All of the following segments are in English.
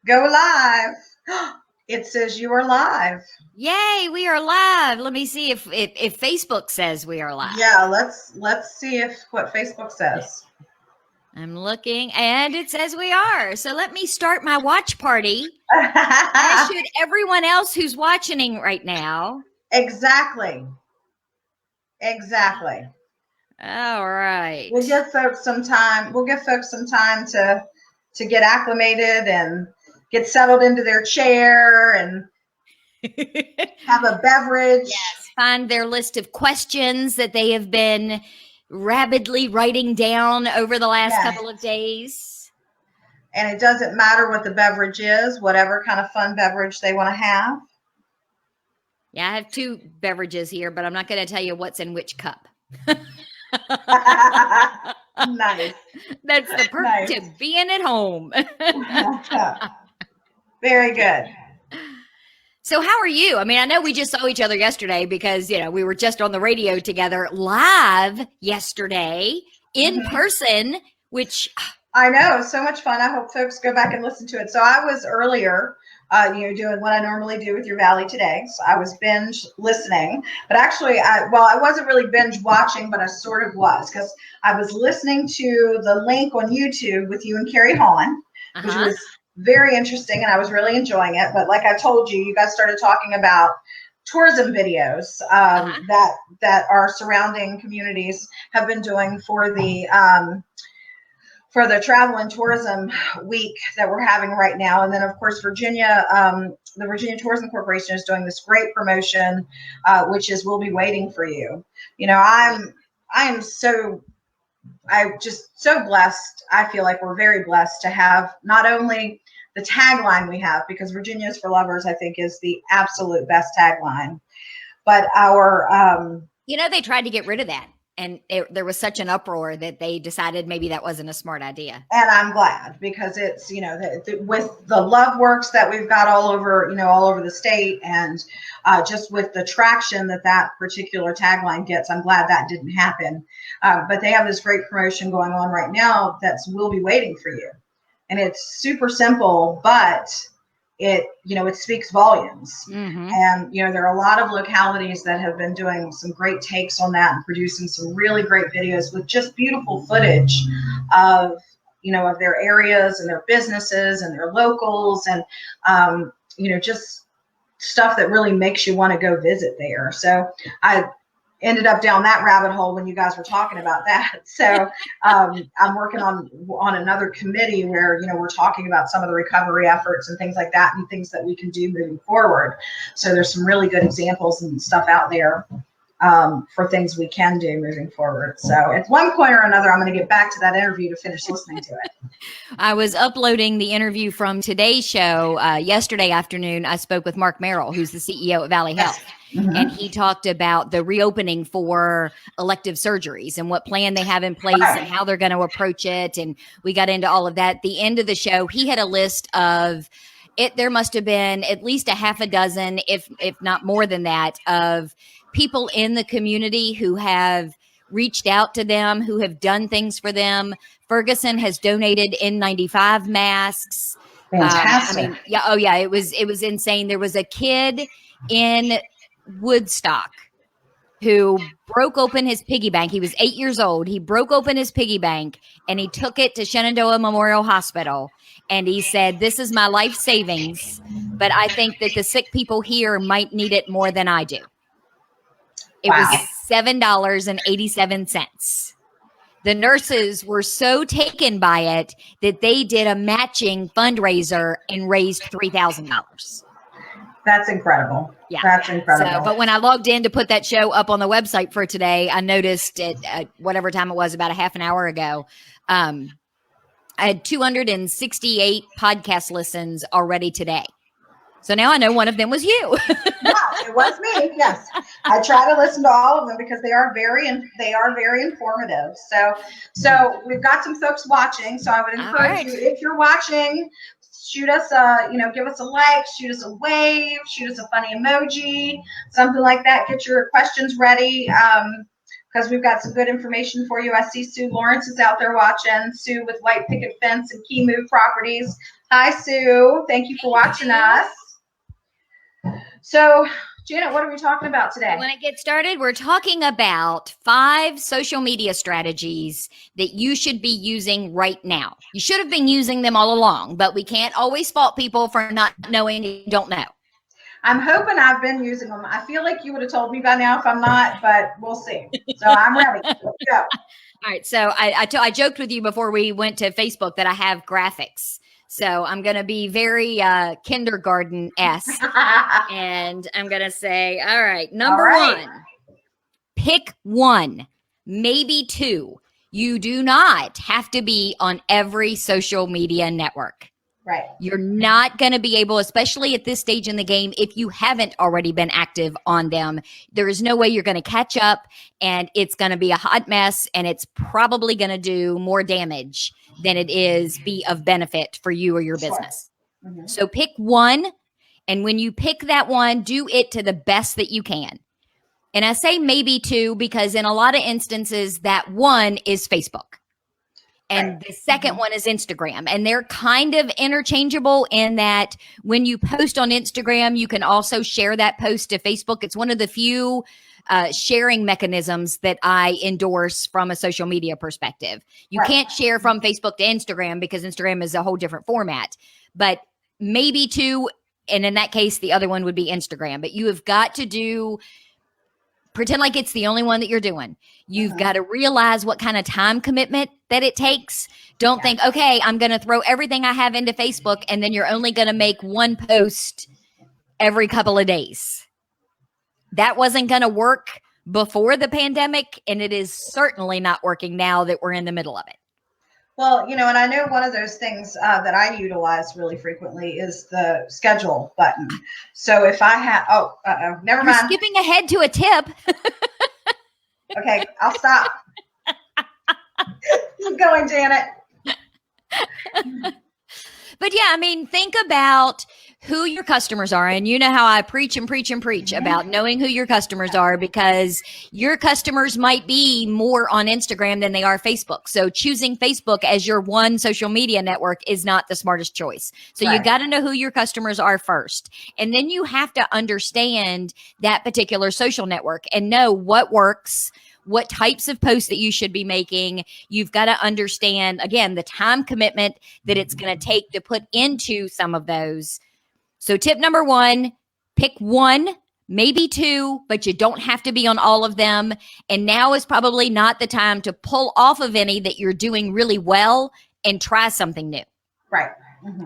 Go live. It says you are live. Yay, we are live. Let me see if Facebook says we are live. Yeah, let's see if what Facebook says. I'm looking and it says we are. So let me start my watch party. As should everyone else who's watching right now. Exactly. Exactly. All right. We'll give folks some time. We'll give folks some time to get acclimated and get settled into their chair and have a beverage. Yes, find their list of questions that they have been rapidly writing down over the last couple of days. And it doesn't matter what the beverage is, whatever kind of fun beverage they want to have. Yeah, I have two beverages here, but I'm not going to tell you what's in which cup. Nice. That's the perk to being at home. Very good. So how are you? I mean, I know we just saw each other yesterday because, we were just on the radio together live yesterday in person, which I know, so much fun. I hope folks go back and listen to it. So I was earlier, doing what I normally do with your Valley today. So I was binge listening, but actually, I wasn't really binge watching, but I sort of was because I was listening to the link on YouTube with you and Carrie Holland, which was very interesting, and I was really enjoying it. But like I told you, you guys started talking about tourism videos that our surrounding communities have been doing for the travel and tourism week that we're having right now. And then of course, Virginia, the Virginia Tourism Corporation is doing this great promotion, which is We'll Be Waiting for You. I'm just so blessed. I feel like we're very blessed to have not only the tagline we have, because Virginia is for Lovers, I think is the absolute best tagline, but our, they tried to get rid of that. And there was such an uproar that they decided maybe that wasn't a smart idea. And I'm glad because it's, with the love works that we've got all over the state, and just with the traction that particular tagline gets, I'm glad that didn't happen. But they have this great promotion going on right now that's We'll Be Waiting for You. And it's super simple, but it speaks volumes. And there are a lot of localities that have been doing some great takes on that and producing some really great videos with just beautiful footage of their areas and their businesses and their locals, and just stuff that really makes you want to go visit there. So I ended up down that rabbit hole when you guys were talking about that. So I'm working on another committee where, we're talking about some of the recovery efforts and things like that, and things that we can do moving forward. So there's some really good examples and stuff out there for things we can do moving forward. So at one point or another, I'm going to get back to that interview to finish listening to it. I was uploading the interview from today's show yesterday afternoon. I spoke with Mark Merrill, who's the CEO of Valley Health. And he talked about the reopening for elective surgeries and what plan they have in place and how they're going to approach it. And we got into all of that. At the end of the show, he had a list of it. There must have been at least a half a dozen, if not more than that, of people in the community who have reached out to them, who have done things for them. Ferguson has donated N95 masks. Fantastic. It was insane. There was a kid in Woodstock who broke open his piggy bank. He was 8 years old. He broke open his piggy bank and he took it to Shenandoah Memorial Hospital. And he said, "This is my life savings, but I think that the sick people here might need it more than I do." It was $7.87. The nurses were so taken by it that they did a matching fundraiser and raised $3,000. That's incredible. Yeah. That's incredible. So, but when I logged in to put that show up on the website for today, I noticed at whatever time it was, about a half an hour ago, I had 268 podcast listens already today. So now I know one of them was you. Yeah, it was me. Yes, I try to listen to all of them because they are very informative. So we've got some folks watching. So I would encourage you, if you're watching, shoot us give us a like, shoot us a wave, shoot us a funny emoji, something like that. Get your questions ready. because we've got some good information for you. I see Sue Lawrence is out there watching. Sue with White Picket Fence and Key Move Properties. Hi, Sue. Thank you for watching us. So, Janet, what are we talking about today? When I get started, we're talking about 5 social media strategies that you should be using right now. You should have been using them all along, but we can't always fault people for not knowing you don't know. I'm hoping I've been using them. I feel like you would have told me by now if I'm not, but we'll see. So I'm ready. Let's go. All right. So I joked with you before we went to Facebook that I have graphics. So I'm going to be very kindergarten-esque. And I'm going to say, all right, number 1, pick 1, maybe 2. You do not have to be on every social media network. Right. You're not going to be able, especially at this stage in the game, if you haven't already been active on them, there is no way you're going to catch up, and it's going to be a hot mess, and it's probably going to do more damage than it is be of benefit for you or your business. Mm-hmm. So pick 1, and when you pick that one, do it to the best that you can. And I say maybe 2 because in a lot of instances, that 1 is Facebook. And the second one is Instagram. And they're kind of interchangeable in that when you post on Instagram, you can also share that post to Facebook. It's one of the few sharing mechanisms that I endorse from a social media perspective. You can't share from Facebook to Instagram because Instagram is a whole different format. But maybe 2, and in that case, the other one would be Instagram. But you have got to pretend like it's the only one that you're doing. You've got to realize what kind of time commitment that it takes. Don't think, okay, I'm going to throw everything I have into Facebook, and then you're only going to make 1 post every couple of days. That wasn't going to work before the pandemic, and it is certainly not working now that we're in the middle of it. Well, and I know one of those things that I utilize really frequently is the schedule button. So if I have, never mind. You're skipping ahead to a tip. Okay, I'll stop. Keep going, Janet. But yeah, I mean, think about who your customers are. And you know how I preach and preach and preach about knowing who your customers are, because your customers might be more on Instagram than they are Facebook. So choosing Facebook as your one social media network is not the smartest choice. So you got to know who your customers are first. And then you have to understand that particular social network and know what works, what types of posts that you should be making. You've got to understand, again, the time commitment that it's going to take to put into some of those. So tip number 1, pick 1, maybe 2, but you don't have to be on all of them. And now is probably not the time to pull off of any that you're doing really well and try something new. Right.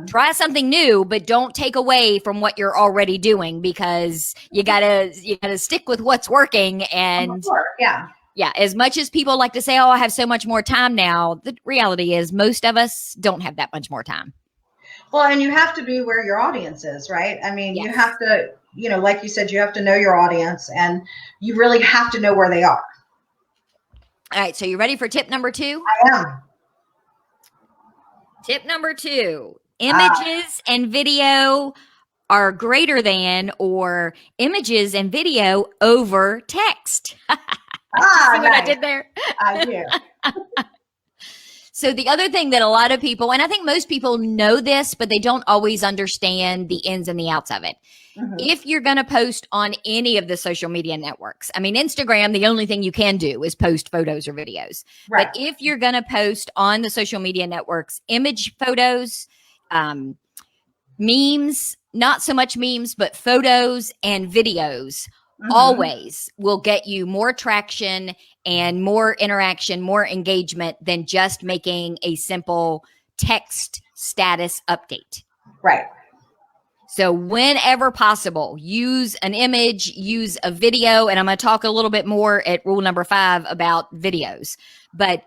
Try something new, but don't take away from what you're already doing, because you gotta stick with what's working. And yeah, as much as people like to say, oh, I have so much more time now, the reality is most of us don't have that much more time. Well, and you have to be where your audience is, right? I mean, you have to, like you said, you have to know your audience, and you really have to know where they are. All right. So you ready for tip number 2? I am. Tip number 2, images and video are greater than, or images and video over text. See what I did there? I do. So the other thing that a lot of people, and I think most people know this, but they don't always understand the ins and the outs of it. If you're going to post on any of the social media networks, I mean, Instagram, the only thing you can do is post photos or videos. But if you're going to post on the social media networks, image photos, memes, not so much memes, but photos and videos always will get you more traction and more interaction, more engagement than just making a simple text status update. Right. So whenever possible, use an image, use a video, and I'm going to talk a little bit more at rule number 5 about videos. But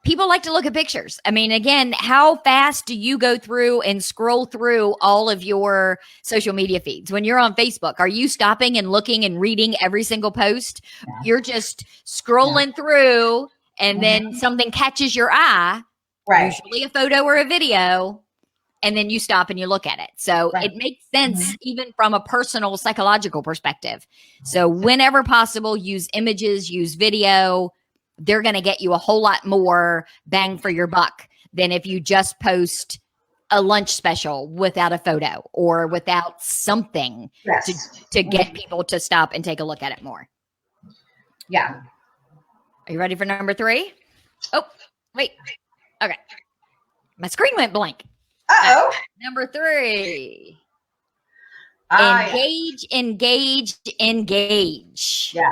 people like to look at pictures. I mean, again, how fast do you go through and scroll through all of your social media feeds? When you're on Facebook, are you stopping and looking and reading every single post? You're just scrolling through, and then something catches your eye, usually a photo or a video, and then you stop and you look at it. So Right. it makes sense even from a personal psychological perspective. So whenever possible, use images, use video. They're going to get you a whole lot more bang for your buck than if you just post a lunch special without a photo or without something to get people to stop and take a look at it more. Yeah. Are you ready for number 3? Oh, wait. Okay. My screen went blank. Uh-oh. Number 3. Engage. Yeah.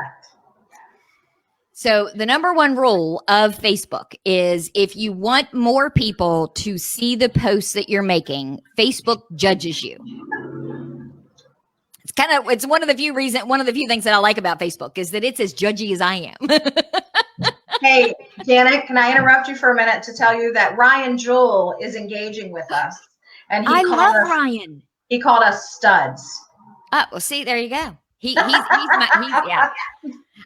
So the number one rule of Facebook is if you want more people to see the posts that you're making, Facebook judges you. It's one of the few things that I like about Facebook is that it's as judgy as I am. Hey, Janet, can I interrupt you for a minute to tell you that Ryan Jewell is engaging with us, and I love Ryan. He called us studs. Oh, well, see, there you go. Yeah.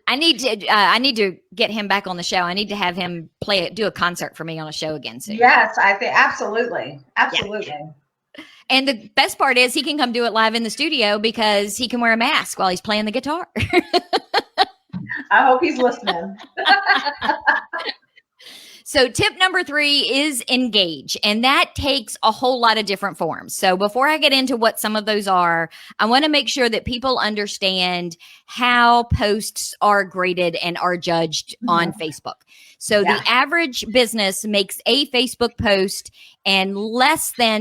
I need to get him back on the show. I need to have him do a concert for me on a show again soon. Yes, I think absolutely. Yeah. And the best part is he can come do it live in the studio because he can wear a mask while he's playing the guitar. I hope he's listening. So tip number 3 is engage, and that takes a whole lot of different forms. So before I get into what some of those are, I want to make sure that people understand how posts are graded and are judged on Facebook. So the average business makes a Facebook post, and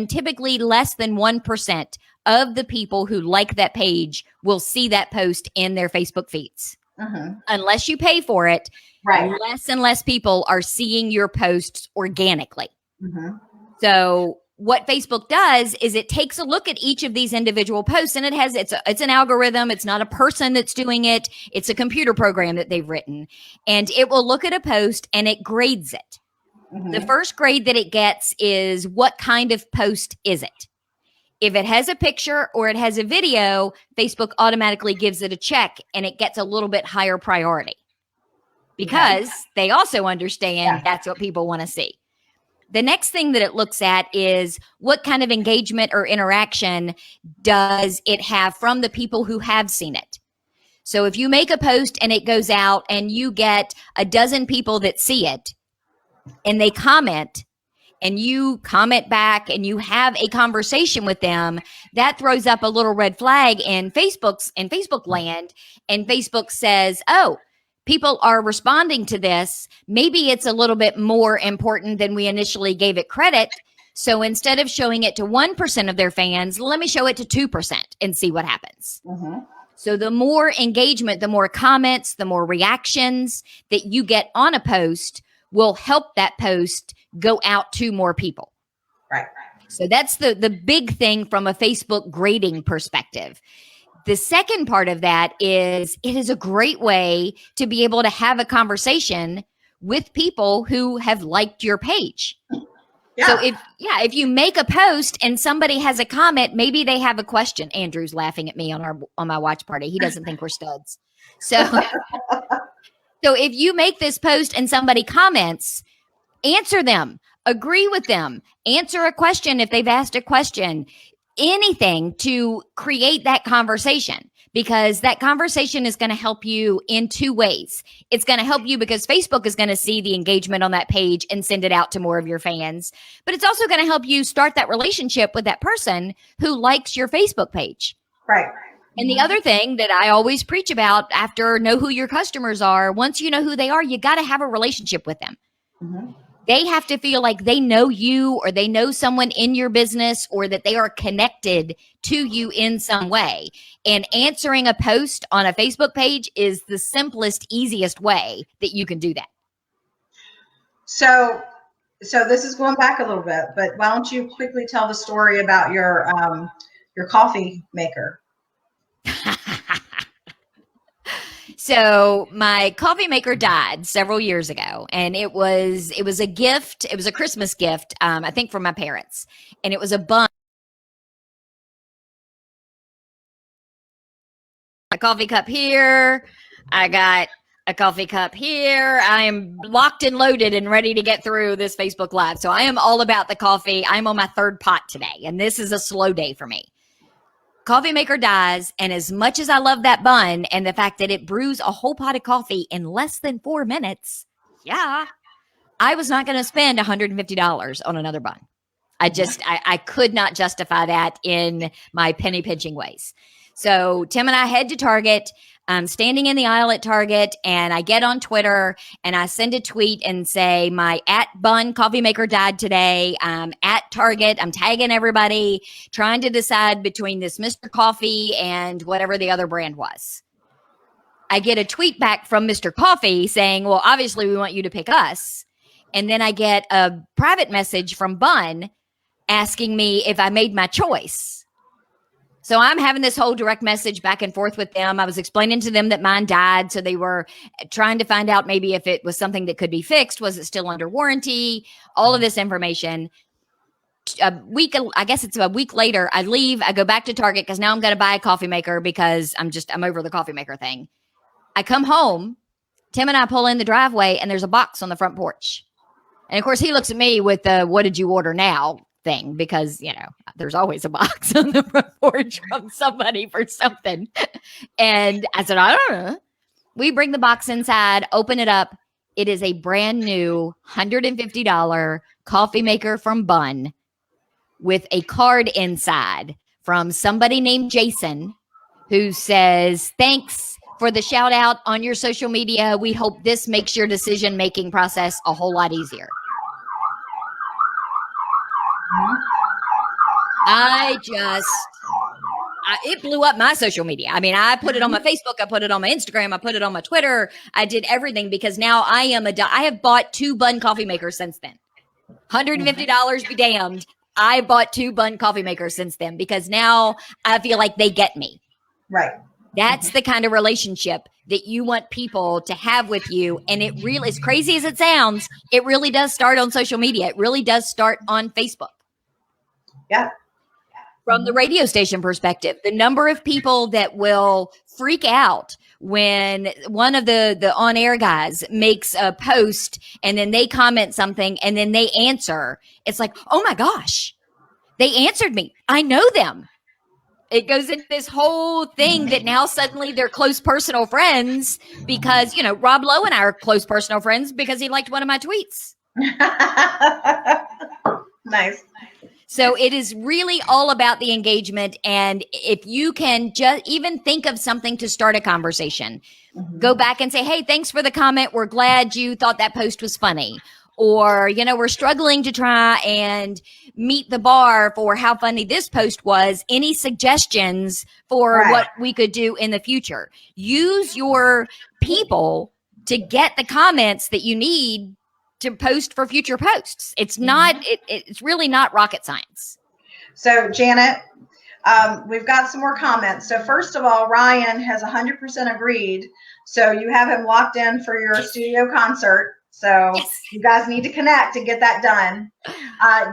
typically less than 1% of the people who like that page will see that post in their Facebook feeds. Unless you pay for it, less and less people are seeing your posts organically. So what Facebook does is it takes a look at each of these individual posts, and it's an algorithm. It's not a person that's doing it. It's a computer program that they've written, and it will look at a post and it grades it. The first grade that it gets is what kind of post is it? If it has a picture or it has a video, Facebook automatically gives it a check and it gets a little bit higher priority because they also understand that's what people want to see. The next thing that it looks at is what kind of engagement or interaction does it have from the people who have seen it. So if you make a post and it goes out and you get a dozen people that see it and they comment, and you comment back and you have a conversation with them, that throws up a little red flag in Facebook land. And Facebook says, oh, people are responding to this. Maybe it's a little bit more important than we initially gave it credit. So instead of showing it to 1% of their fans, let me show it to 2% and see what happens. So the more engagement, the more comments, the more reactions that you get on a post will help that post go out to more people. Right. So that's the big thing from a Facebook grading perspective. The second part of that is it is a great way to be able to have a conversation with people who have liked your page. So if you make a post and somebody has a comment, maybe they have a question. Andrew's laughing at me on my watch party. He doesn't think we're studs. So if you make this post and somebody comments, answer them, agree with them, answer a question if they've asked a question, anything to create that conversation, because that conversation is going to help you in 2 ways. It's going to help you because Facebook is going to see the engagement on that page and send it out to more of your fans. But it's also going to help you start that relationship with that person who likes your Facebook page. Right. And the other thing that I always preach about after know who your customers are, once you know who they are, you got to have a relationship with them. They have to feel like they know you or they know someone in your business or that they are connected to you in some way. And answering a post on a Facebook page is the simplest, easiest way that you can do that. So this is going back a little bit, but why don't you quickly tell the story about your coffee maker? So my coffee maker died several years ago, and it was a gift. It was a Christmas gift, I think, from my parents, and it was a bunch. A coffee cup here. I got a coffee cup here. I am locked and loaded and ready to get through this Facebook Live. So I am all about the coffee. I'm on my third pot today, and this is a slow day for me. Coffee maker dies, and as much as I love that bun and the fact that it brews a whole pot of coffee in less than 4 minutes, yeah, I was not going to spend $150 on another bun. I could not justify that in my penny pinching ways. So Tim and I head to Target. I'm standing in the aisle at Target, and I get on Twitter and I send a tweet and say, my @bun coffee maker died today. I'm at Target. I'm tagging everybody, trying to decide between this Mr. Coffee and whatever the other brand was. I get a tweet back from Mr. Coffee saying, well, obviously we want you to pick us. And then I get a private message from Bun asking me if I made my choice. So I'm having this whole direct message back and forth with them. I was explaining to them that mine died. So they were trying to find out maybe if it was something that could be fixed. Was it still under warranty? All of this information. I guess it's a week later, I leave. I go back to Target because now I'm going to buy a coffee maker because I'm over the coffee maker thing. I come home. Tim and I pull in the driveway, and there's a box on the front porch. And of course, he looks at me with the "what did you order now" thing, because, there's always a box on the front porch from somebody for something. And I said, I don't know. We bring the box inside, open it up. It is a brand new $150 coffee maker from Bun with a card inside from somebody named Jason who says, thanks for the shout out on your social media. We hope this makes your decision-making process a whole lot easier. It blew up my social media. I mean, I put it on my Facebook, I put it on my Instagram, I put it on my Twitter. I did everything because now I have bought 2 Bun coffee makers since then. $150 be damned. I bought 2 Bun coffee makers since then because now I feel like they get me. Right. That's the kind of relationship that you want people to have with you. And it really, as crazy as it sounds, it really does start on social media. It really does start on Facebook. Yeah. From the radio station perspective, the number of people that will freak out when one of the on-air guys makes a post and then they comment something and then they answer. It's like, oh my gosh, they answered me. I know them. It goes into this whole thing that now suddenly they're close personal friends because, Rob Lowe and I are close personal friends because he liked one of my tweets. Nice. So it is really all about the engagement. And if you can just even think of something to start a conversation, go back and say, hey, thanks for the comment. We're glad you thought that post was funny. Or, we're struggling to try and meet the bar for how funny this post was. Any suggestions for what we could do in the future? Use your people to get the comments that you need to post for future posts. It's not, it's really not rocket science. So Janet, we've got some more comments. So first of all, Ryan has 100% agreed. So you have him locked in for your studio concert. So you guys need to connect and get that done.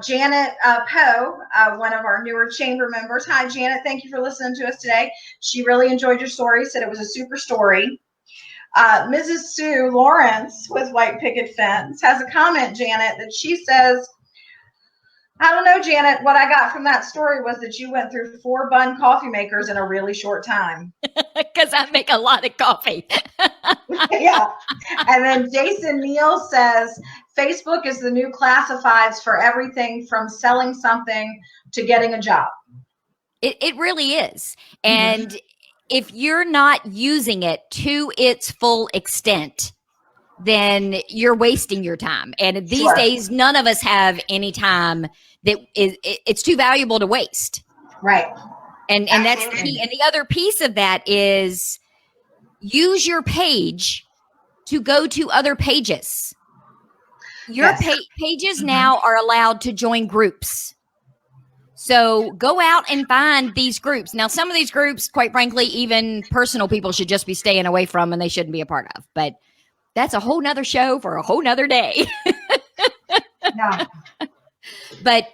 Janet Poe, one of our newer chamber members. Hi, Janet. Thank you for listening to us today. She really enjoyed your story, said it was a super story. Mrs. Sue Lawrence with White Picket Fence has a comment, Janet, that she says, I don't know, Janet, what I got from that story was that you went through 4 Bun coffee makers in a really short time. Because I make a lot of coffee. Yeah. And then Jason Neal says, Facebook is the new classifieds for everything from selling something to getting a job. It really is. And if you're not using it to its full extent, then you're wasting your time. And these days, none of us have any time that it's too valuable to waste. Right. And that's the key. And the other piece of that is use your page to go to other pages. Your pages now are allowed to join groups. So go out and find these groups. Now, some of these groups, quite frankly, even personal people should just be staying away from and they shouldn't be a part of. But that's a whole nother show for a whole nother day. Yeah. But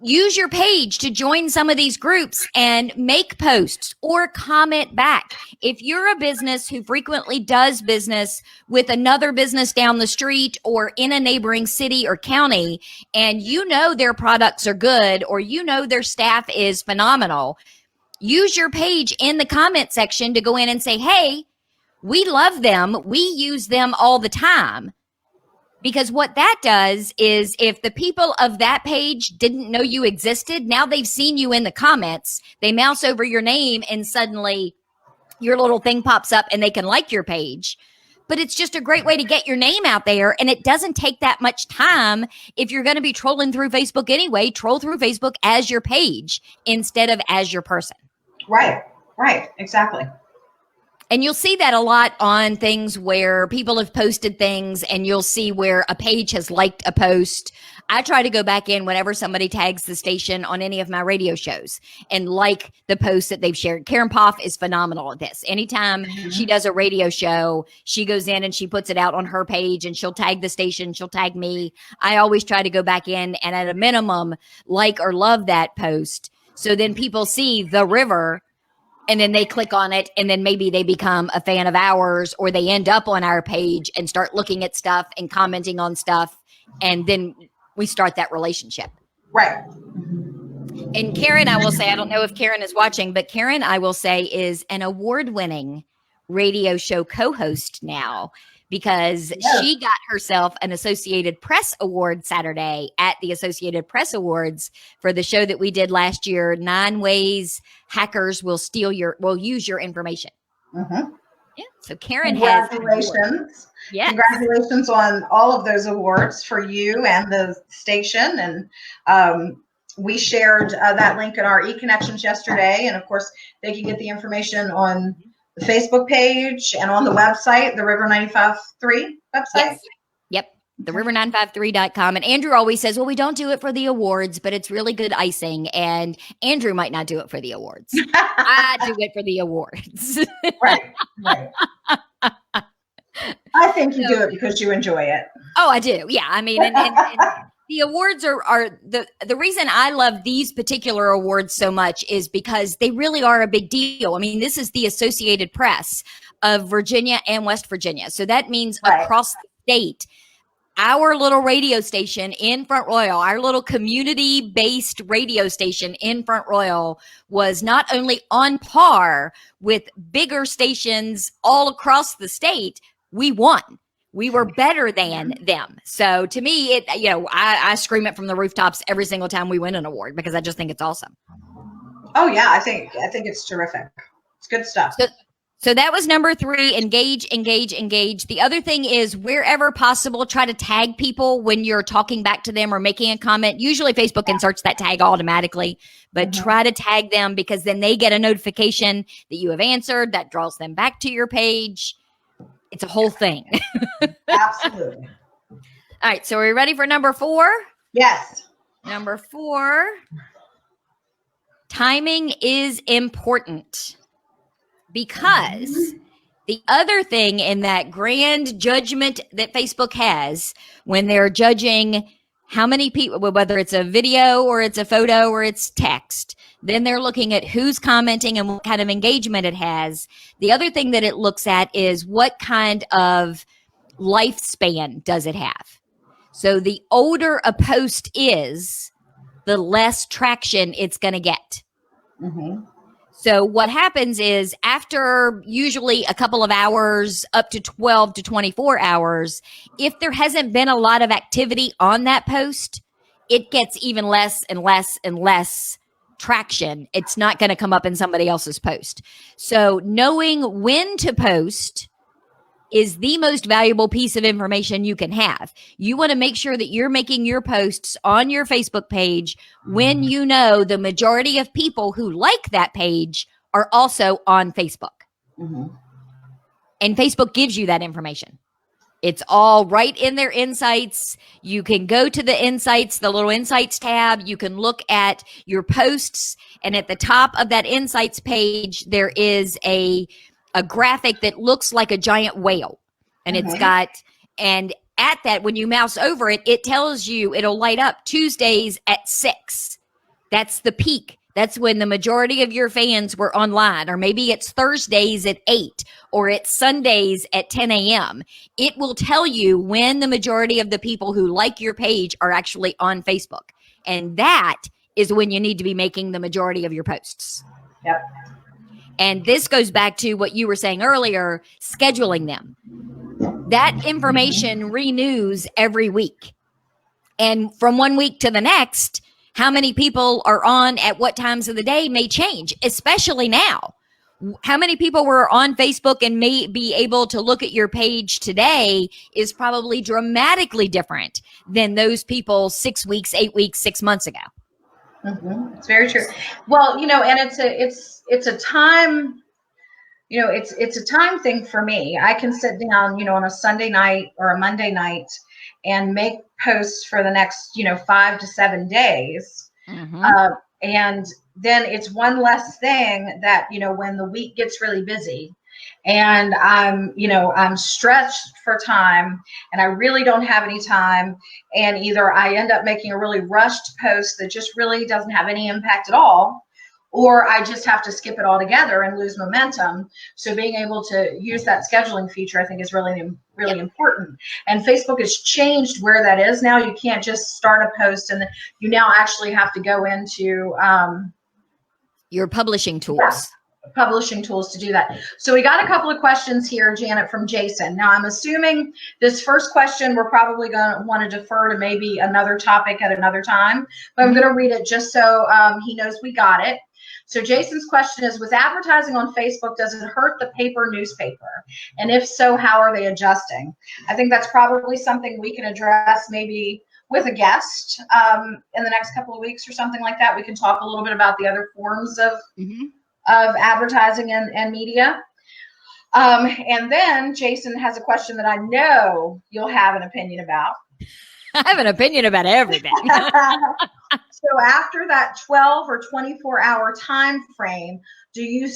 use your page to join some of these groups and make posts or comment back. If you're a business who frequently does business with another business down the street or in a neighboring city or county, and you know their products are good or you know their staff is phenomenal, use your page in the comment section to go in and say, hey, we love them. We use them all the time. Because what that does is if the people of that page didn't know you existed, now they've seen you in the comments, they mouse over your name and suddenly your little thing pops up and they can like your page. But it's just a great way to get your name out there. And it doesn't take that much time. If you're going to be trolling through Facebook anyway, troll through Facebook as your page instead of as your person. Right, exactly. And you'll see that a lot on things where people have posted things and you'll see where a page has liked a post. I try to go back in whenever somebody tags the station on any of my radio shows and like the posts that they've shared. Karen Poff is phenomenal at this. Anytime she does a radio show, she goes in and she puts it out on her page and she'll tag the station. She'll tag me. I always try to go back in and at a minimum, like or love that post. So then people see the river and then they click on it and then maybe they become a fan of ours or they end up on our page and start looking at stuff and commenting on stuff. And then we start that relationship. Right. And Karen, I will say, I don't know if Karen is watching, but Karen, I will say, is an award-winning radio show co-host now because she got herself an Associated Press Award Saturday at the Associated Press Awards for the show that we did last year, 9 Ways Hackers Will Use Your Information. Mm-hmm. Yeah. So Karen Congratulations. Yes. Congratulations on all of those awards for you and the station. And we shared that link in our eConnections yesterday. And of course, they can get the information on the Facebook page and on the website, the River 953 website. Yes. Yep. TheRiver953.com. And Andrew always says, well, we don't do it for the awards, but it's really good icing. And Andrew might not do it for the awards. I do it for the awards. Right. I think you do it because you enjoy it. Oh, I do. Yeah. I mean, and the awards are the reason I love these particular awards so much is because they really are a big deal. I mean, this is the Associated Press of Virginia and West Virginia. So that means across the state, our little radio station in Front Royal, our little community-based radio station in Front Royal was not only on par with bigger stations all across the state, we won. We were better than them. So to me, I scream it from the rooftops every single time we win an award because I just think it's awesome. Oh yeah, I think it's terrific. It's good stuff. So that was number 3, engage. The other thing is wherever possible, try to tag people when you're talking back to them or making a comment. Usually Facebook inserts that tag automatically, but try to tag them because then they get a notification that you have answered. That draws them back to your page. It's a whole thing. Absolutely. All right. So are we ready for number 4? Yes. Number 4, timing is important. Because the other thing in that grand judgment that Facebook has when they're judging how many people, whether it's a video or it's a photo or it's text, then they're looking at who's commenting and what kind of engagement it has. The other thing that it looks at is what kind of lifespan does it have. So the older a post is, the less traction it's going to get. Mm-hmm. So what happens is after usually a couple of hours, up to 12 to 24 hours, if there hasn't been a lot of activity on that post, it gets even less and less and less traction. It's not going to come up in somebody else's post. So knowing when to post is the most valuable piece of information you can have. You want to make sure that you're making your posts on your Facebook page when you know the majority of people who like that page are also on Facebook. Mm-hmm. And Facebook gives you that information. It's all right in their insights. You can go to the insights, the little insights tab. You can look at your posts. And at the top of that insights page, there is a graphic that looks like a giant whale. And it's got, and at that, when you mouse over it, it tells you it'll light up Tuesdays at 6. That's the peak. That's when the majority of your fans were online, or maybe it's Thursdays at 8 or it's Sundays at 10 a.m. It will tell you when the majority of the people who like your page are actually on Facebook. And that is when you need to be making the majority of your posts. Yep. And this goes back to what you were saying earlier, scheduling them. That information renews every week. And from one week to the next, how many people are on at what times of the day may change, especially now. How many people were on Facebook and may be able to look at your page today is probably dramatically different than those people 6 weeks, 8 weeks, 6 months ago. Mm-hmm. It's very true. Well, and it's a time, it's a time thing for me. I can sit down, on a Sunday night or a Monday night and make posts for the next, 5 to 7 days. Mm-hmm. And then it's one less thing that, when the week gets really busy and I'm stretched for time and I really don't have any time, and either I end up making a really rushed post that just really doesn't have any impact at all, or I just have to skip it all together and lose momentum. So being able to use that scheduling feature, I think, is really, really important. And Facebook has changed where that is now. You can't just start a post and you now actually have to go into your publishing tools. Yeah, publishing tools to do that. So we got a couple of questions here, Janet, from Jason. Now I'm assuming this first question we're probably going to want to defer to maybe another topic at another time, but I'm going to read it just so he knows we got it. So Jason's question is, with advertising on Facebook, does it hurt the paper newspaper? And if so, how are they adjusting? I think that's probably something we can address maybe with a guest in the next couple of weeks or something like that. We can talk a little bit about the other forms of advertising and media. And then Jason has a question that I know you'll have an opinion about. I have an opinion about everything. So after that 12 or 24-hour time frame, do you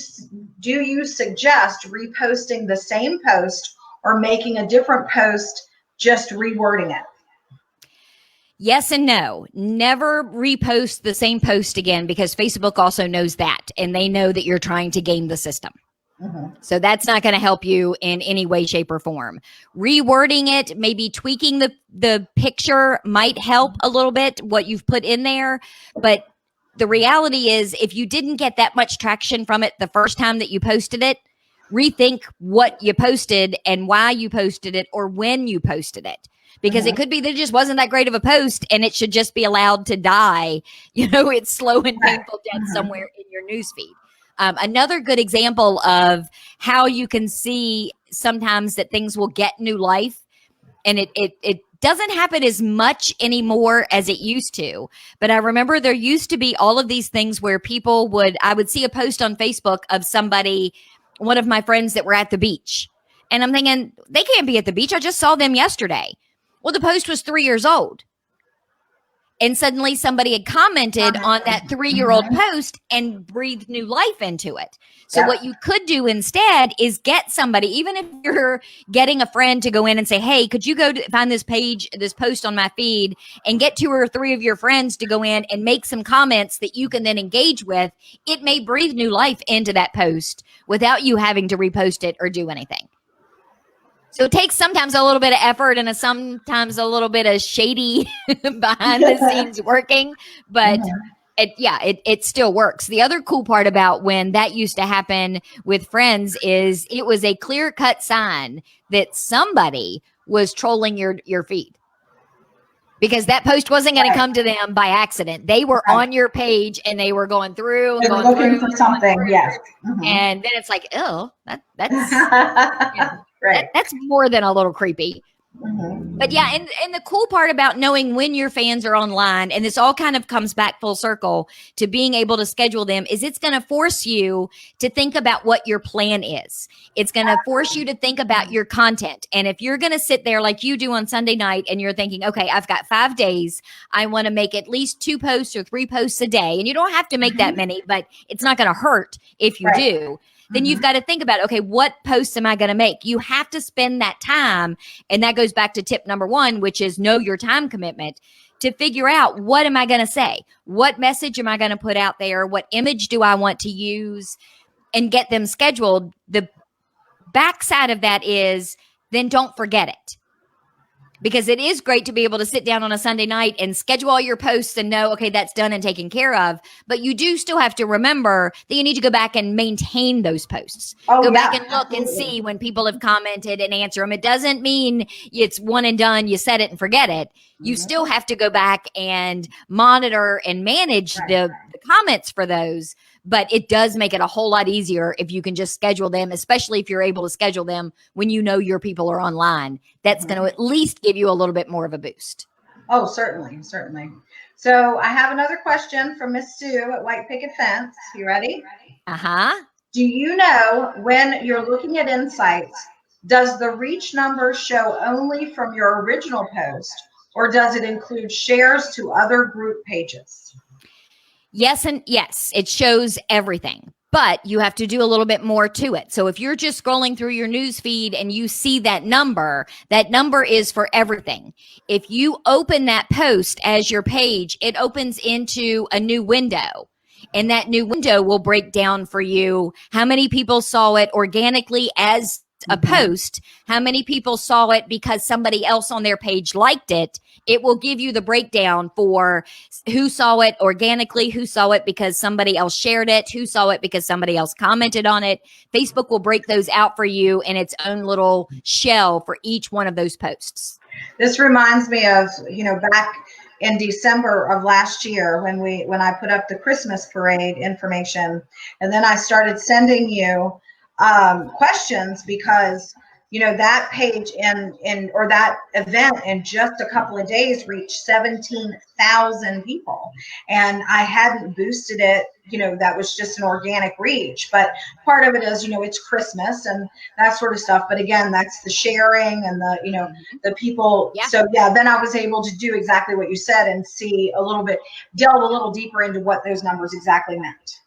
suggest reposting the same post or making a different post, just rewording it? Yes and no. Never repost the same post again, because Facebook also knows that, and they know that you're trying to game the system. Mm-hmm. So that's not going to help you in any way, shape, or form. Rewording it, maybe tweaking the picture might help a little bit, what you've put in there. But the reality is, if you didn't get that much traction from it the first time that you posted it, rethink what you posted and why you posted it or when you posted it. Because it could be that it just wasn't that great of a post and it should just be allowed to die. It's slow and painful death somewhere in your newsfeed. Another good example of how you can see sometimes that things will get new life, and it doesn't happen as much anymore as it used to. But I remember there used to be all of these things where I would see a post on Facebook of somebody, one of my friends that were at the beach. And I'm thinking, they can't be at the beach. I just saw them yesterday. Well, the post was 3 years old. And suddenly somebody had commented on that 3-year-old post and breathed new life into it. So what you could do instead is get somebody, even if you're getting a friend to go in and say, hey, could you go find this post on my feed, and get 2 or 3 of your friends to go in and make some comments that you can then engage with. It may breathe new life into that post without you having to repost it or do anything. So it takes sometimes a little bit of effort and sometimes a little bit of shady behind the scenes working, but it still works. The other cool part about when that used to happen with friends is it was a clear-cut sign that somebody was trolling your feed. Because that post wasn't going to come to them by accident. They were on your page and they were going through. They were looking for something, yes. And then it's like, oh, that's right. That's more than a little creepy. But yeah, and the cool part about knowing when your fans are online, and this all kind of comes back full circle to being able to schedule them, is it's going to force you to think about what your plan is. It's going to force you to think about your content. And if you're going to sit there like you do on Sunday night and you're thinking, okay, I've got 5 days, I want to make at least 2 posts or 3 posts a day. And you don't have to make that many, but it's not going to hurt if you do. Then you've got to think about, okay, what posts am I going to make? You have to spend that time. And that goes back to tip number 1, which is know your time commitment. to figure out, what am I going to say? What message am I going to put out there? What image do I want to use? And get them scheduled. The backside of that is, then don't forget it. Because it is great to be able to sit down on a Sunday night and schedule all your posts and know, okay, that's done and taken care of. But you do still have to remember that you need to go back and maintain those posts. Go back and look and see when people have commented and answer them. It doesn't mean it's one and done, you said it and forget it. You still have to go back and monitor and manage the comments for those. But it does make it a whole lot easier if you can just schedule them, especially if you're able to schedule them when you know your people are online. That's going to at least give you a little bit more of a boost. Oh, certainly, certainly. So I have another question from Miss Sue at White Picket Fence. You ready? Uh-huh. Do you know, when you're looking at insights, does the reach number show only from your original post, or does it include shares to other group pages? Yes and yes, it shows everything, but you have to do a little bit more to it. So if you're just scrolling through your news feed and you see that number is for everything. If you open that post as your page, it opens into a new window. And that new window will break down for you how many people saw it organically as a post, how many people saw it because somebody else on their page liked it. It will give you the breakdown for who saw it organically, who saw it because somebody else shared it, who saw it because somebody else commented on it. Facebook will break those out for you in its own little shell for each one of those posts. This reminds me of, back in December of last year when I put up the Christmas parade information, and then I started sending you questions because that page or that event in just a couple of days reached 17,000 people, and I hadn't boosted it. That was just an organic reach, but part of it is it's Christmas and that sort of stuff. But again, that's the sharing and the people. Yeah. So yeah, then I was able to do exactly what you said and see delve a little deeper into what those numbers exactly meant.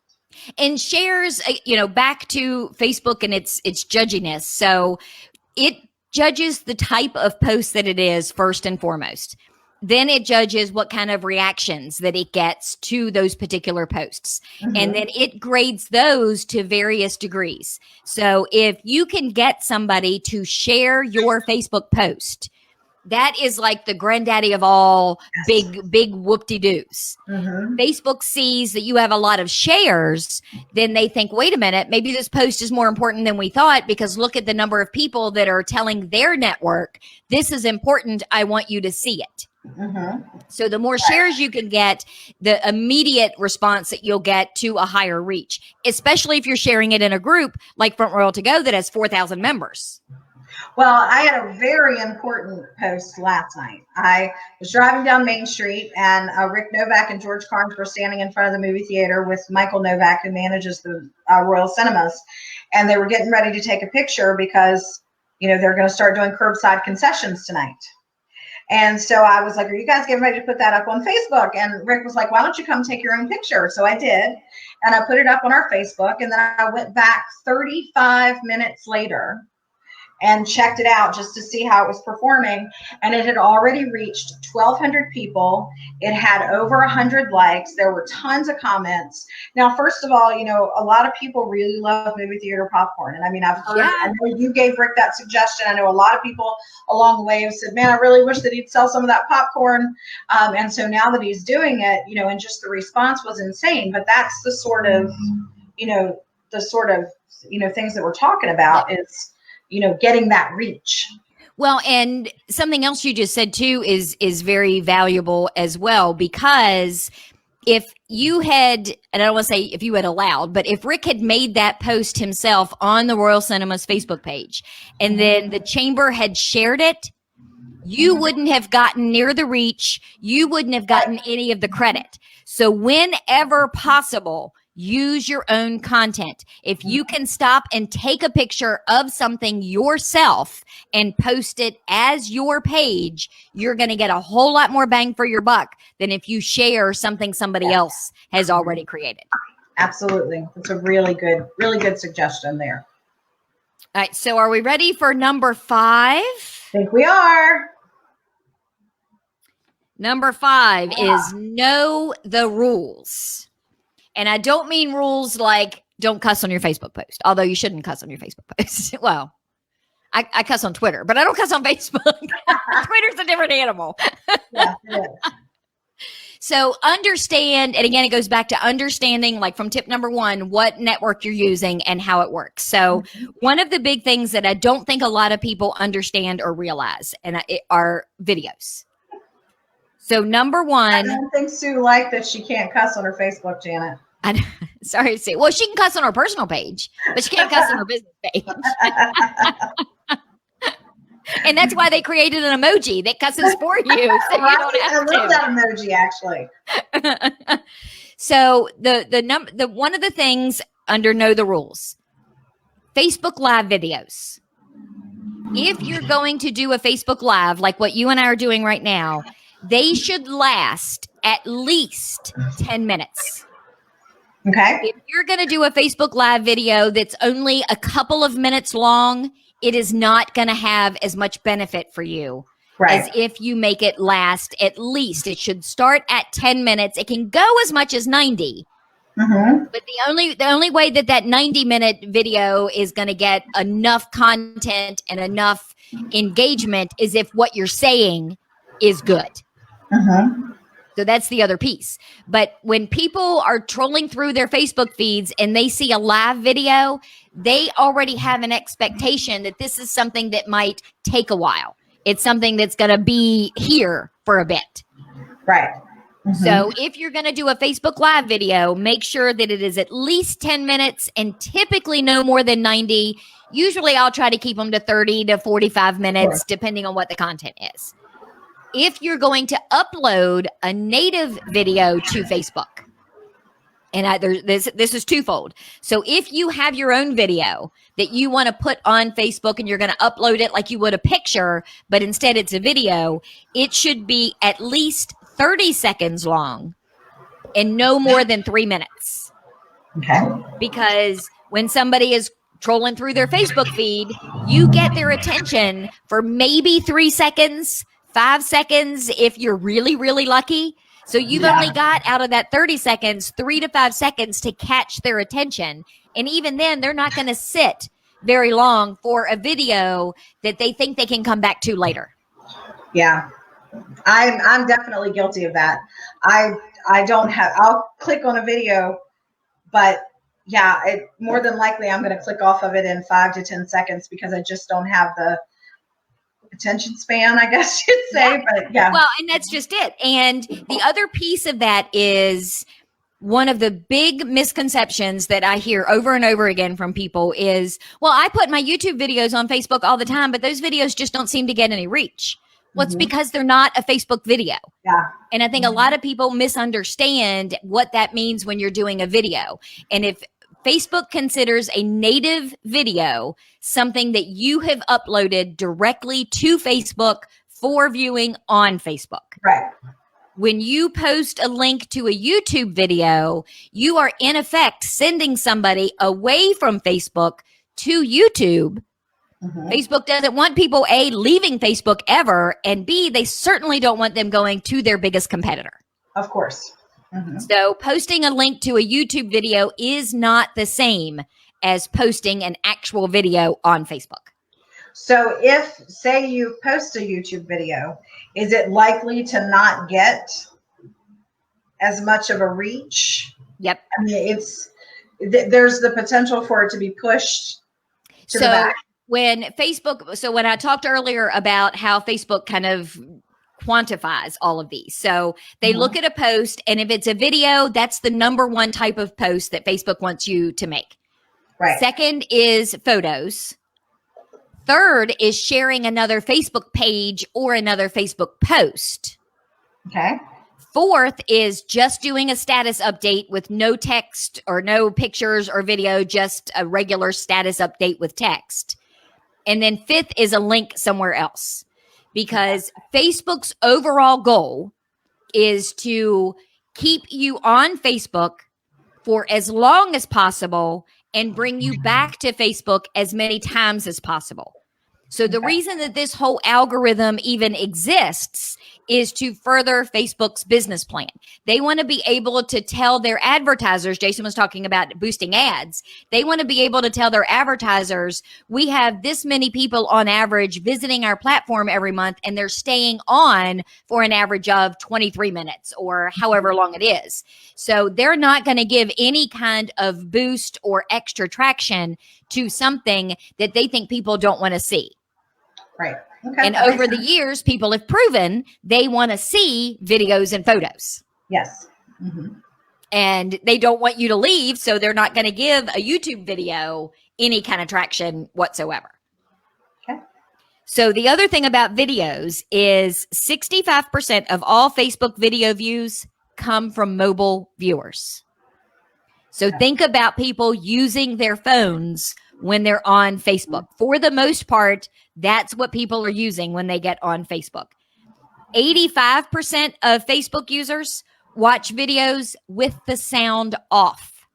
And shares, back to Facebook and its judginess. So it judges the type of post that it is first and foremost. Then it judges what kind of reactions that it gets to those particular posts. And then it grades those to various degrees. So if you can get somebody to share your Facebook post, that is like the granddaddy of all big whoop-de-doos. Facebook sees that you have a lot of shares, then they think, wait a minute, maybe this post is more important than we thought, because look at the number of people that are telling their network, this is important, I want you to see it. So the more shares you can get, the immediate response that you'll get to a higher reach, especially if you're sharing it in a group like Front Royal To Go that has 4,000 members. Well, I had a very important post last night. I was driving down Main Street, and Rick Novak and George Carnes were standing in front of the movie theater with Michael Novak, who manages the Royal Cinemas, and they were getting ready to take a picture because, they're going to start doing curbside concessions tonight. And so I was like, are you guys getting ready to put that up on Facebook? And Rick was like, why don't you come take your own picture? So I did, and I put it up on our Facebook, and then I went back 35 minutes later and checked it out just to see how it was performing. And it had already reached 1,200 people. It had over 100 likes. There were tons of comments. Now, first of all, a lot of people really love movie theater popcorn. And I mean, I've heard, I know you gave Rick that suggestion. I know a lot of people along the way have said, man, I really wish that he'd sell some of that popcorn. And so now that he's doing it, and just the response was insane. But that's the sort of, things that we're talking about is, getting that reach. Well, and something else you just said too is very valuable as well, because if you had, and I don't want to say if you had allowed, but if Rick had made that post himself on the Royal Cinemas Facebook page, and then the chamber had shared it, you wouldn't have gotten near the reach. You wouldn't have gotten any of the credit. So whenever possible, use your own content. If you can stop and take a picture of something yourself and post it as your page, you're going to get a whole lot more bang for your buck than if you share something somebody else has already created. Absolutely. That's a really good suggestion there. All right. So are we ready for number 5? I think we are. Number 5 is know the rules. And I don't mean rules like don't cuss on your Facebook post, although you shouldn't cuss on your Facebook post. Well, I cuss on Twitter, but I don't cuss on Facebook. Twitter's a different animal. Yeah, it is. So understand, and again, it goes back to understanding, like from tip number 1, what network you're using and how it works. So one of the big things that I don't think a lot of people understand or realize are videos. So number 1. I don't think Sue liked that she can't cuss on her Facebook, Janet. Sorry to say. Well, she can cuss on her personal page, but she can't cuss on her business page. And that's why they created an emoji that cusses for you, so you don't have to. I love that emoji, actually. So the one of the things under know the rules, Facebook Live videos. If you're going to do a Facebook Live like what you and I are doing right now, they should last at least 10 minutes. Okay. If you're going to do a Facebook Live video that's only a couple of minutes long, it is not going to have as much benefit for you as if you make it last at least. It should start at 10 minutes. It can go as much as 90. But the only way that 90-minute video is going to get enough content and enough engagement is if what you're saying is good. So that's the other piece. But when people are trolling through their Facebook feeds and they see a live video, they already have an expectation that this is something that might take a while. It's something that's going to be here for a bit. Right. So if you're going to do a Facebook Live video, make sure that it is at least 10 minutes and typically no more than 90. Usually I'll try to keep them to 30 to 45 minutes, depending on what the content is. If you're going to upload a native video to Facebook, and this is twofold. So if you have your own video that you want to put on Facebook and you're going to upload it like you would a picture, but instead it's a video, it should be at least 30 seconds long and no more than 3 minutes. Okay. Because when somebody is trolling through their Facebook feed, you get their attention for maybe 3 seconds, 5 seconds if you're really, really lucky. So you've only got out of that 30 seconds, 3 to 5 seconds to catch their attention. And even then, they're not going to sit very long for a video that they think they can come back to later. Yeah. I'm definitely guilty of that. I'll click on a video, but more than likely I'm going to click off of it in 5 to 10 seconds because I just don't have the attention span, I guess you'd say. But well, and that's just it. And the other piece of that is one of the big misconceptions that I hear over and over again from people is, well, I put my YouTube videos on Facebook all the time, but those videos just don't seem to get any reach. Well, it's because they're not a Facebook video. Yeah. And I think a lot of people misunderstand what that means when you're doing a video. And if Facebook considers a native video something that you have uploaded directly to Facebook for viewing on Facebook. Right. When you post a link to a YouTube video, you are in effect sending somebody away from Facebook to YouTube. Facebook doesn't want people, A, leaving Facebook ever, and B, they certainly don't want them going to their biggest competitor. Of course. So posting a link to a YouTube video is not the same as posting an actual video on Facebook. So if, say, you post a YouTube video, is it likely to not get as much of a reach? Yep. I mean, there's the potential for it to be pushed to the back. When I talked earlier about how Facebook kind of quantifies all of these. So they look at a post, and if it's a video, that's the number one type of post that Facebook wants you to make. Right. Second is photos. Third is sharing another Facebook page or another Facebook post. Okay. Fourth is just doing a status update with no text or no pictures or video, just a regular status update with text. And then fifth is a link somewhere else, because Facebook's overall goal is to keep you on Facebook for as long as possible and bring you back to Facebook as many times as possible. So the reason that this whole algorithm even exists is to further Facebook's business plan. They want to be able to tell their advertisers, Jason was talking about boosting ads. They want to be able to tell their advertisers, we have this many people on average visiting our platform every month, and they're staying on for an average of 23 minutes or however long it is. So they're not going to give any kind of boost or extra traction to something that they think people don't want to see. Right. Okay. And over the years, people have proven they want to see videos and photos. Yes. Mm-hmm. And they don't want you to leave, so they're not going to give a YouTube video any kind of traction whatsoever. Okay. So the other thing about videos is 65% of all Facebook video views come from mobile viewers. So think about people using their phones when they're on Facebook. For the most part, that's what people are using when they get on Facebook. 85% of Facebook users watch videos with the sound off.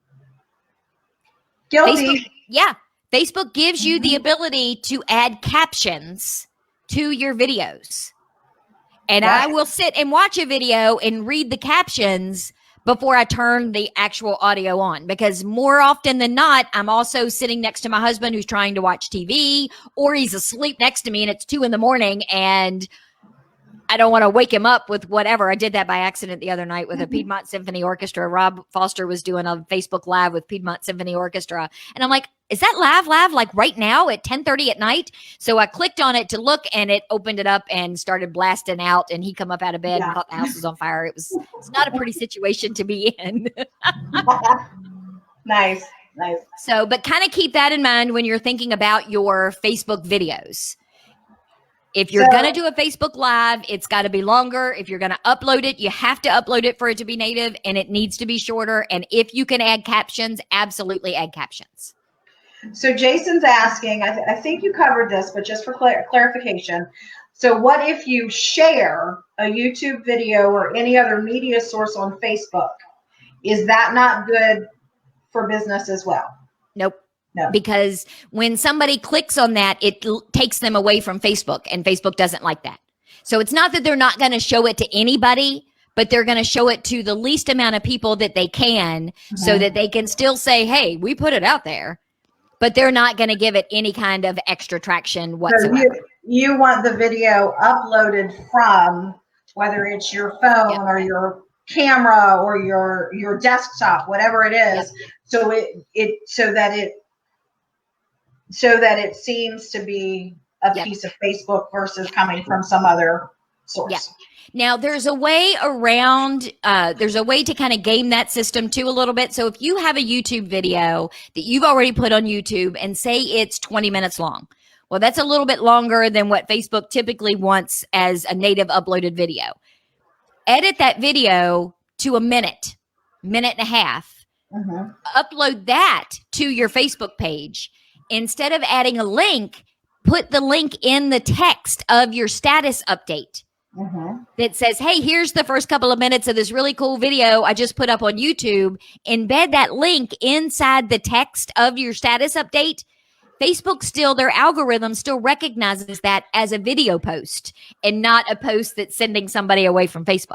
Guilty. Facebook gives you the ability to add captions to your videos. And I will sit and watch a video and read the captions before I turn the actual audio on, because more often than not, I'm also sitting next to my husband who's trying to watch TV, or he's asleep next to me and it's 2 a.m. and I don't want to wake him up with whatever. I did that by accident the other night with a Piedmont Symphony Orchestra. Rob Foster was doing a Facebook Live with Piedmont Symphony Orchestra. And I'm like, is that live like right now at 10:30 at night? So I clicked on it to look, and it opened it up and started blasting out, and he come up out of bed and thought the house was on fire. It's not a pretty situation to be in. Nice. So, but kind of keep that in mind when you're thinking about your Facebook videos. If you're going to do a Facebook Live, it's got to be longer. If you're going to upload it, you have to upload it for it to be native, and it needs to be shorter. And if you can add captions, absolutely add captions. So Jason's asking, I think you covered this, but just for clarification. So what if you share a YouTube video or any other media source on Facebook? Is that not good for business as well? Nope. No. Because when somebody clicks on that, it takes them away from Facebook, and Facebook doesn't like that. So it's not that they're not going to show it to anybody, but they're going to show it to the least amount of people that they can, so that they can still say, hey, we put it out there, but they're not going to give it any kind of extra traction whatsoever. So you want the video uploaded from, whether it's your phone or your camera or your desktop, whatever it is, so that it seems to be a piece of Facebook versus coming from some other source. Yeah. Now, there's a way around, there's a way to kind of game that system too a little bit. So if you have a YouTube video that you've already put on YouTube and say it's 20 minutes long, well, that's a little bit longer than what Facebook typically wants as a native uploaded video. Edit that video to a minute and a half. Upload that to your Facebook page. Instead of adding a link, put the link in the text of your status update that says, hey, here's the first couple of minutes of this really cool video I just put up on YouTube. Embed that link inside the text of your status update. Facebook their algorithm still recognizes that as a video post and not a post that's sending somebody away from Facebook.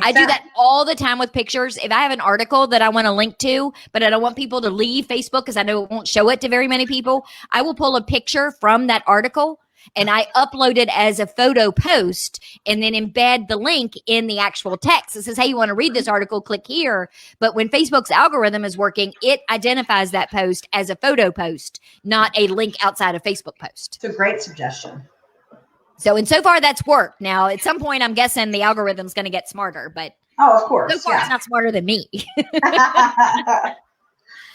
I do that all the time with pictures. If I have an article that I want to link to, but I don't want people to leave Facebook because I know it won't show it to very many people, I will pull a picture from that article and I upload it as a photo post and then embed the link in the actual text. It says, hey, you want to read this article, click here. But when Facebook's algorithm is working, it identifies that post as a photo post, not a link outside a Facebook post. It's a great suggestion. So, and so far that's worked. Now, at some point, I'm guessing the algorithm's going to get smarter, but of course, so far it's not smarter than me.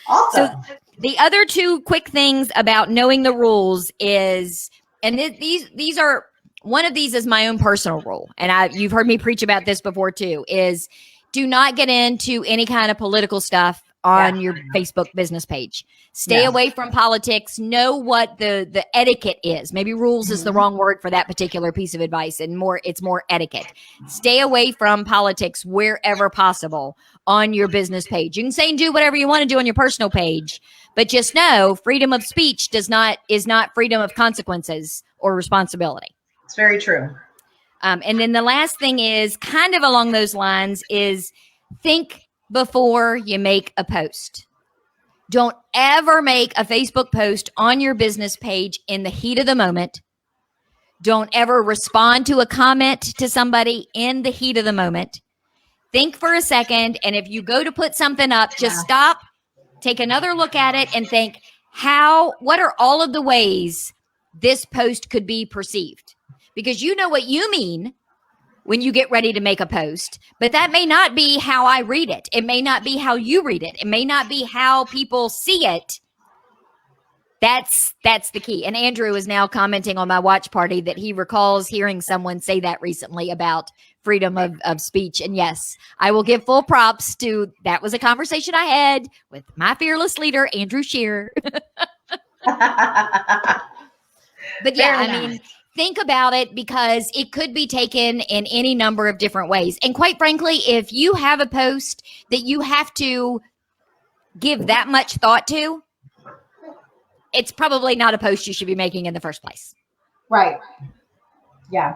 Awesome. So the other two quick things about knowing the rules is, and these are, one of these is my own personal rule. And you've heard me preach about this before too, is do not get into any kind of political stuff on your Facebook business page. Stay away from politics. Know what the etiquette is. Maybe rules is the wrong word for that particular piece of advice, and it's more etiquette. Stay away from politics wherever possible on your business page. You can say and do whatever you want to do on your personal page, but just know freedom of speech is not freedom of consequences or responsibility. It's very true. And then the last thing is kind of along those lines is think before you make a post. Don't ever make a Facebook post on your business page in the heat of the moment. Don't ever respond to a comment to somebody in the heat of the moment. Think for a second, and if you go to put something up, just stop, take another look at it, and think, what are all of the ways this post could be perceived? Because you know what you mean when you get ready to make a post, but that may not be how I read it. It may not be how you read it. It may not be how people see it. That's the key. And Andrew is now commenting on my watch party that he recalls hearing someone say that recently about freedom of speech. And yes, I will give full props to that was a conversation I had with my fearless leader, Andrew Shearer. But yeah, I mean, think about it because it could be taken in any number of different ways. And quite frankly, if you have a post that you have to give that much thought to, it's probably not a post you should be making in the first place. Right. Yeah.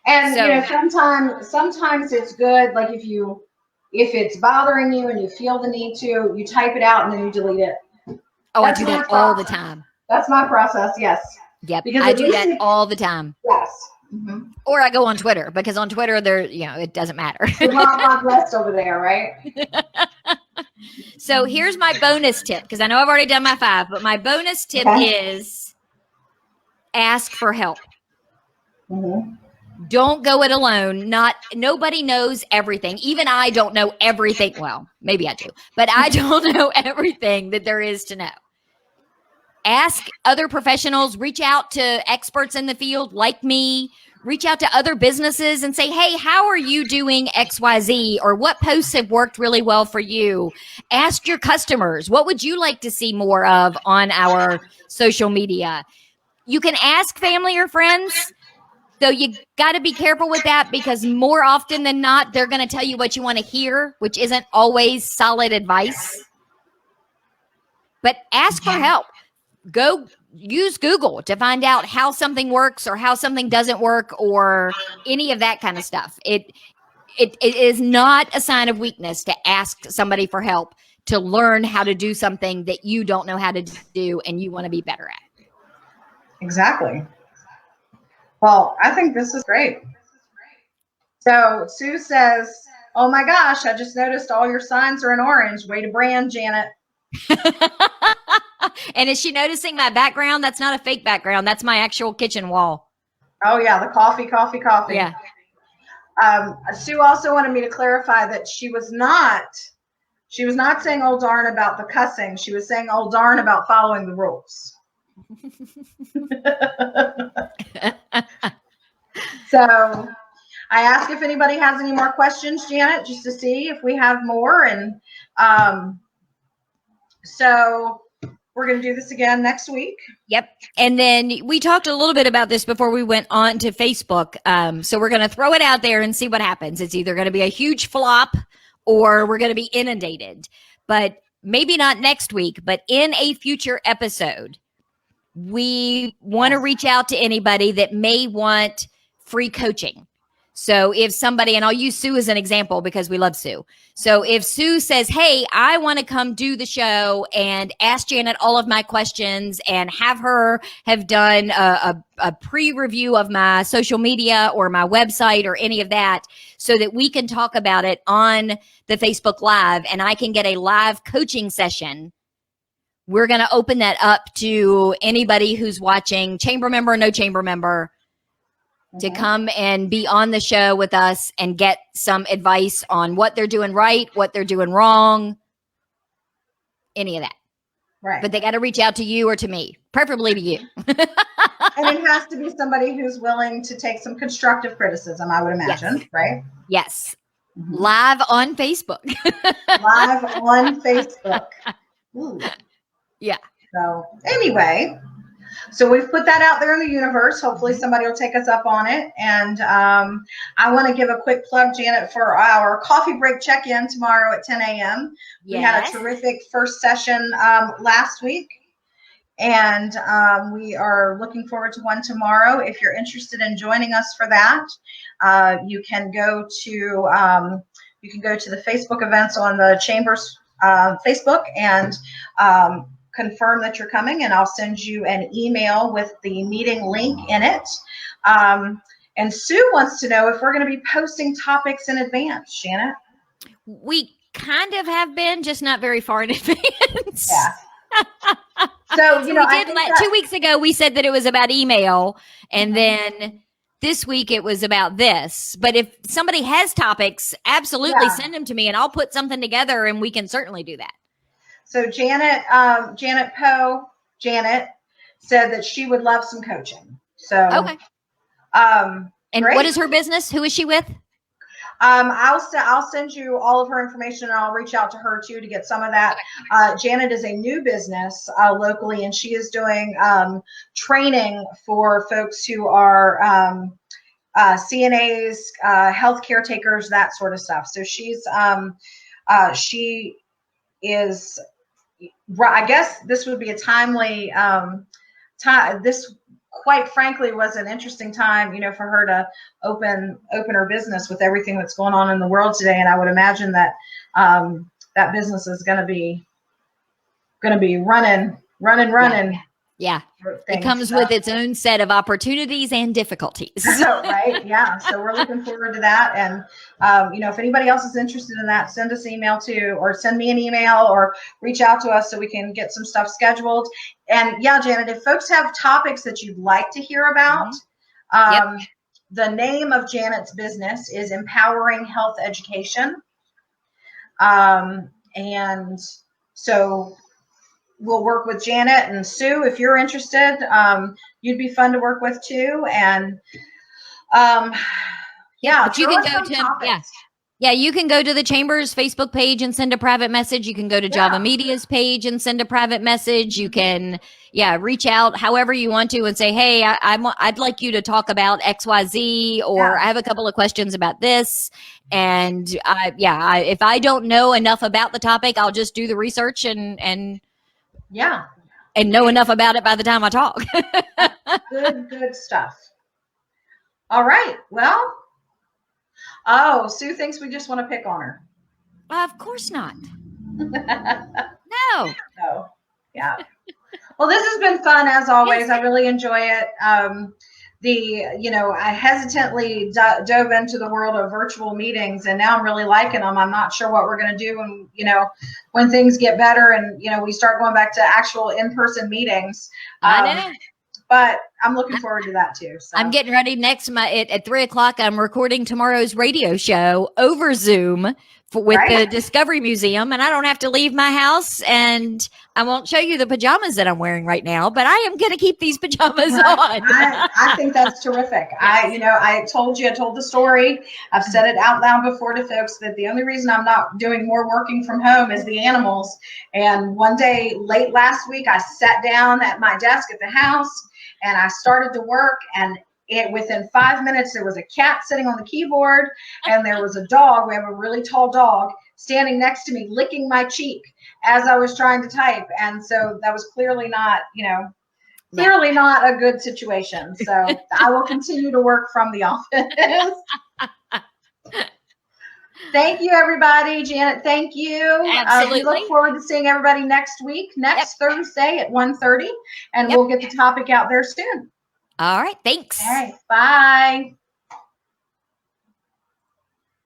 And sometimes it's good. Like if it's bothering you and you feel the need to, you type it out and then you delete it. Oh, I do that all the time. That's my process. Yes. Yep. Because I do that all the time. Yes. Mm-hmm. Or I go on Twitter because on Twitter it doesn't matter. You're not blessed over there, right? So here's my bonus tip because I know I've already done my 5, but my bonus tip is ask for help. Mm-hmm. Don't go it alone. Nobody knows everything. Even I don't know everything. Well, maybe I do, but I don't know everything that there is to know. Ask other professionals, reach out to experts in the field like me, reach out to other businesses and say, hey, how are you doing XYZ? Or what posts have worked really well for you? Ask your customers, what would you like to see more of on our social media? You can ask family or friends, though you got to be careful with that because more often than not, they're going to tell you what you want to hear, which isn't always solid advice. But ask for help. Go use Google to find out how something works or how something doesn't work or any of that kind of stuff. It is not a sign of weakness to ask somebody for help to learn how to do something that you don't know how to do and you want to be better at. Exactly. Well, I think this is great. So Sue says, oh my gosh, I just noticed all your signs are in orange. Way to brand, Janet. And is she noticing my background? That's not a fake background. That's my actual kitchen wall. Oh yeah, the coffee. Yeah. Sue also wanted me to clarify that she was not saying "oh darn" about the cussing. She was saying "oh darn" about following the rules. So I asked if anybody has any more questions, Janet, just to see if we have more. And so we're going to do this again next week. Yep. And then we talked a little bit about this before we went on to Facebook. So we're going to throw it out there and see what happens. It's either going to be a huge flop or we're going to be inundated. But maybe not next week, but in a future episode, we want to reach out to anybody that may want free coaching. So if somebody, and I'll use Sue as an example because we love Sue. So if Sue says, hey, I want to come do the show and ask Janet all of my questions and have her have done a pre-review of my social media or my website or any of that so that we can talk about it on the Facebook Live and I can get a live coaching session, we're going to open that up to anybody who's watching, chamber member, no chamber member, to come and be on the show with us and get some advice on what they're doing right, what they're doing wrong, any of that. Right. But they got to reach out to you or to me, preferably to you. And it has to be somebody who's willing to take some constructive criticism, I would imagine, yes. Right? Yes. Live on Facebook. Live on Facebook. Ooh. Yeah. So anyway, so we've put that out there in the universe. Hopefully somebody will take us up on it. And I want to give a quick plug, Janet, for our coffee break check-in tomorrow at 10 a.m. Yes. We had a terrific first session last week. And we are looking forward to one tomorrow. If you're interested in joining us for that, you can go to the Facebook events on the Chamber's Facebook and confirm that you're coming, and I'll send you an email with the meeting link in it. And Sue wants to know if we're going to be posting topics in advance, Shannon. We kind of have been, just not very far in advance. Yeah. So, we did 2 weeks ago, we said that it was about email, and then this week it was about this. But if somebody has topics, absolutely send them to me, and I'll put something together, and we can certainly do that. So Janet said that she would love some coaching. So okay. And great. What is her business? Who is she with? I'll send you all of her information, and I'll reach out to her too to get some of that. Janet is a new business locally, and she is doing training for folks who are CNAs, health caretakers, that sort of stuff. So she is. I guess this would be a timely time. This, quite frankly, was an interesting time, for her to open her business with everything that's going on in the world today. And I would imagine that that business is going to be running. Yeah. It comes with its own set of opportunities and difficulties. Right. Yeah. So we're looking forward to that. And, if anybody else is interested in that, send us an email too, or send me an email, or reach out to us so we can get some stuff scheduled. And yeah, Janet, if folks have topics that you'd like to hear about, the name of Janet's business is Empowering Health Education. And so we'll work with Janet and Sue. If you're interested, you'd be fun to work with too. And but you can go to you can go to the Chamber's Facebook page and send a private message. You can go to Java Media's page and send a private message. You can reach out however you want to and say, hey, I'd like you to talk about XYZ, or I have a couple of questions about this. And if I don't know enough about the topic, I'll just do the research and know enough about it by the time I talk. Good stuff. All right. Well, Sue thinks we just want to pick on her. Of course not. No. Yeah. Well, this has been fun as always. Yes. I really enjoy it. I hesitantly dove into the world of virtual meetings, and now I'm really liking them. I'm not sure what we're going to do when things get better and, we start going back to actual in-person meetings. I know. But I'm looking forward to that too. So. I'm getting ready at 3:00. I'm recording tomorrow's radio show over Zoom with the Discovery Museum, and I don't have to leave my house, and I won't show you the pajamas that I'm wearing right now, but I am going to keep these pajamas on. I think that's terrific. I told the story. I've said it out loud before to folks that the only reason I'm not doing more working from home is the animals. And one day late last week, I sat down at my desk at the house and I started to work, and within 5 minutes, there was a cat sitting on the keyboard, and there was a dog. We have a really tall dog standing next to me, licking my cheek as I was trying to type. And so that was clearly not a good situation. So I will continue to work from the office. Thank you, everybody. Janet, thank you. Absolutely. We look forward to seeing everybody next week, Thursday at 1:30, and we'll get the topic out there soon. All right. Thanks. All right. Bye.